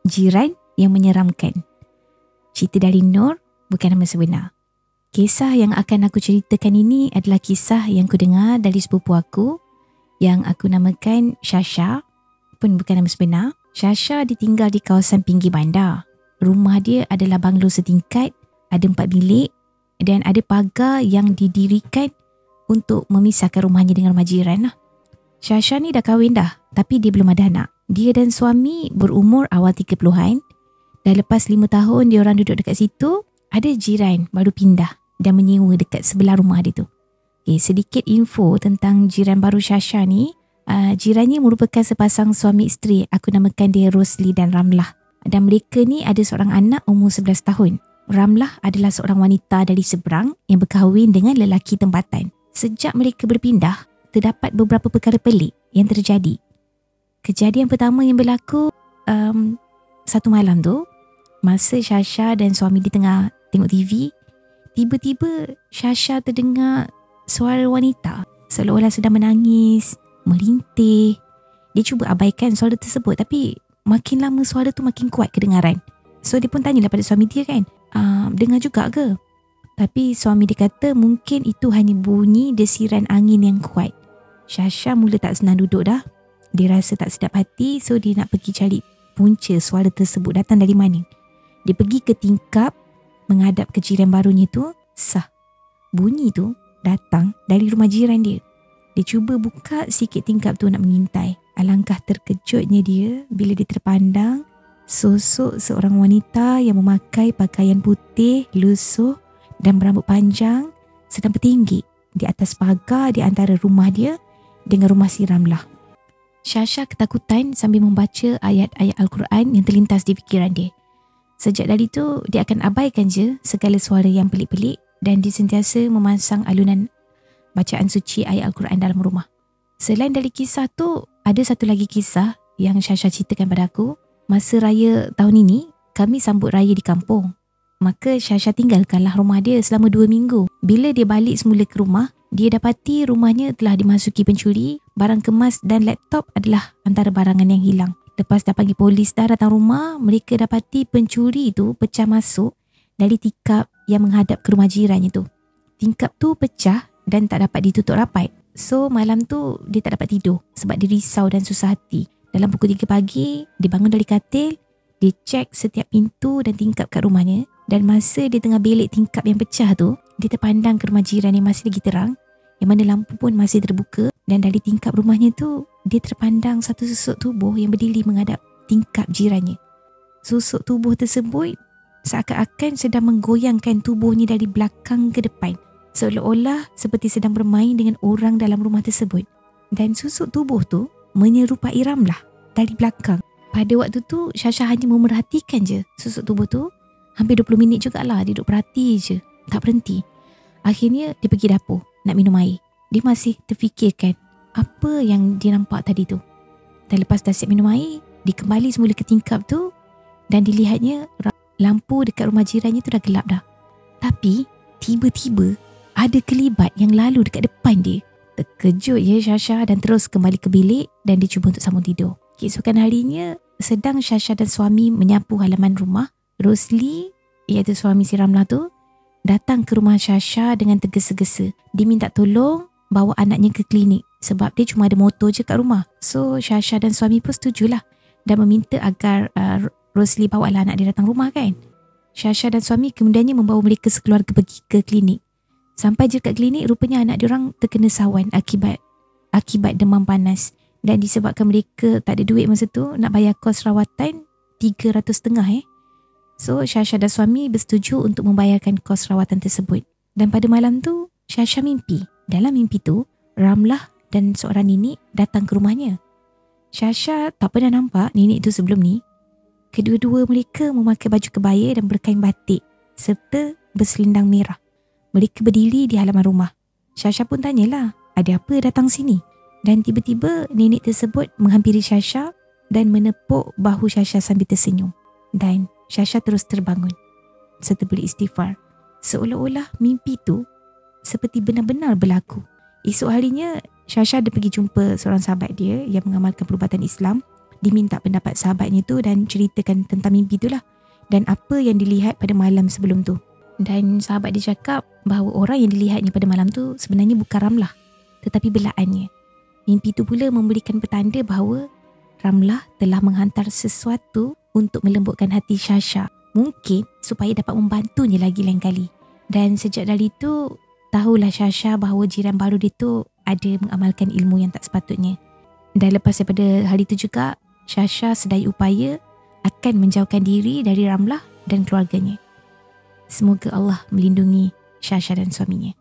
Jiran yang menyeramkan. Cerita dari Nur, bukan nama sebenar. Kisah yang akan aku ceritakan ini adalah kisah yang ku dengar dari sepupu aku yang aku namakan Shasha, pun bukan nama sebenar. Shasha ditinggal di kawasan pinggir bandar. Rumah dia adalah banglo setingkat, ada 4 bilik dan ada pagar yang didirikan untuk memisahkan rumahnya dengan rumah jiran lah. Shasha ni dah kahwin dah, tapi dia belum ada anak. Dia dan suami berumur awal 30-an. Dah lepas 5 tahun dia orang duduk dekat situ, ada jiran baru pindah dan menyewa dekat sebelah rumah dia tu. Okay, sedikit info tentang jiran baru Shasha ni. Jirannya merupakan sepasang suami isteri. Aku namakan dia Rosli dan Ramlah. Dan mereka ni ada seorang anak umur 11 tahun. Ramlah adalah seorang wanita dari seberang yang berkahwin dengan lelaki tempatan. Sejak mereka berpindah, terdapat beberapa perkara pelik yang terjadi. Kejadian pertama yang berlaku satu malam tu, masa Shasha dan suami dia tengah tengok TV, tiba-tiba Shasha terdengar suara wanita seolah-olah sedang menangis, merintih. Dia cuba abaikan suara tersebut, tapi makin lama suara tu makin kuat kedengaran. So dia pun tanyalah pada suami dia kan, dengar juga ke? Tapi suami dia kata mungkin itu hanya bunyi desiran angin yang kuat. Shasha mula tak senang duduk dah. Dia rasa tak sedap hati, so dia nak pergi cari punca suara tersebut datang dari mana. Dia pergi ke tingkap menghadap ke jiran barunya tu. Sah, bunyi tu datang dari rumah jiran dia. Dia cuba buka sikit tingkap tu nak mengintai. Alangkah terkejutnya dia bila dia terpandang sosok seorang wanita yang memakai pakaian putih, lusuh dan berambut panjang sedang bertinggi di atas pagar di antara rumah dia dengan rumah si Ramlah. Shasha ketakutan sambil membaca ayat-ayat Al-Quran yang terlintas di fikiran dia. Sejak dari itu, dia akan abaikan je segala suara yang pelik-pelik dan dia sentiasa memasang alunan bacaan suci ayat Al-Quran dalam rumah. Selain dari kisah tu, ada satu lagi kisah yang Shasha ceritakan pada aku. Masa raya tahun ini, kami sambut raya di kampung. Maka Shasha tinggalkanlah rumah dia selama 2 minggu. Bila dia balik semula ke rumah, dia dapati rumahnya telah dimasuki pencuri. Barang kemas dan laptop adalah antara barangan yang hilang. Lepas dah panggil polis dah datang rumah, mereka dapati pencuri tu pecah masuk dari tingkap yang menghadap ke rumah jirannya tu. Tingkap tu pecah dan tak dapat ditutup rapat. So malam tu dia tak dapat tidur sebab dia risau dan susah hati. Dalam pukul 3 pagi, dia bangun dari katil, dia cek setiap pintu dan tingkap kat rumahnya. Dan masa dia tengah belik tingkap yang pecah tu, dia terpandang ke rumah jiran yang masih lagi terang, yang mana lampu pun masih terbuka. Dan dari tingkap rumahnya tu, dia terpandang satu sosok tubuh yang berdiri menghadap tingkap jirannya. Sosok tubuh tersebut seakan-akan sedang menggoyangkan tubuhnya dari belakang ke depan, seolah-olah seperti sedang bermain dengan orang dalam rumah tersebut. Dan sosok tubuh tu menyerupai Ramlah dari belakang. Pada waktu tu, Shasha hanya memerhatikan je sosok tubuh tu. Hampir 20 minit jugalah dia duduk perhati je, tak berhenti. Akhirnya dia pergi dapur nak minum air. Dia masih terfikirkan apa yang dia nampak tadi tu. Dan lepas dah siap minum air, dia kembali semula ke tingkap tu dan dilihatnya lampu dekat rumah jirannya tu dah gelap dah. Tapi tiba-tiba ada kelibat yang lalu dekat depan dia. Terkejut je Shasha dan terus kembali ke bilik dan dia cuba untuk sambung tidur. Keesokan harinya, sedang Shasha dan suami menyapu halaman rumah, Rosli, iaitu suami si Ramlah tu, datang ke rumah Shasha dengan tergesa-gesa. Dia minta tolong bawa anaknya ke klinik sebab dia cuma ada motor je kat rumah. So Shasha dan suami pun setujulah dan meminta agar Rosli bawalah anak dia datang rumah kan. Shasha dan suami kemudiannya membawa mereka sekeluarga pergi ke klinik. Sampai je kat klinik, rupanya anak diorang terkena sawan akibat demam panas. Dan disebabkan mereka tak ada duit masa tu nak bayar kos rawatan $300.5. So Shasha dan suami bersetuju untuk membayarkan kos rawatan tersebut. Dan pada malam tu, Shasha mimpi. Dalam mimpi tu, Ramlah dan seorang nenek datang ke rumahnya. Shasha tak pernah nampak nenek tu sebelum ni. Kedua-dua mereka memakai baju kebaya dan berkain batik serta berselendang merah. Mereka berdiri di halaman rumah. Shasha pun tanyalah, ada apa datang sini? Dan tiba-tiba nenek tersebut menghampiri Shasha dan menepuk bahu Shasha sambil tersenyum. Dan Shasha terus terbangun serta beristighfar. Seolah-olah mimpi tu seperti benar-benar berlaku. Esok harinya, Shasha dia pergi jumpa seorang sahabat dia yang mengamalkan perubatan Islam. diminta pendapat sahabatnya tu dan ceritakan tentang mimpi tu lah. Dan apa yang dilihat pada malam sebelum tu. Dan sahabat dia cakap bahawa orang yang dilihatnya pada malam tu sebenarnya bukan Ramlah, tetapi belaannya. Mimpi tu pula memberikan petanda bahawa Ramlah telah menghantar sesuatu untuk melembutkan hati Syasha. Mungkin supaya dapat membantunya lagi lain kali. Dan sejak dari tu, tahulah Syasha bahawa jiran baru dia tu ada mengamalkan ilmu yang tak sepatutnya. Dan lepas daripada hari itu juga, Syasha sedaya upaya akan menjauhkan diri dari Ramlah dan keluarganya. Semoga Allah melindungi Syasha dan suaminya.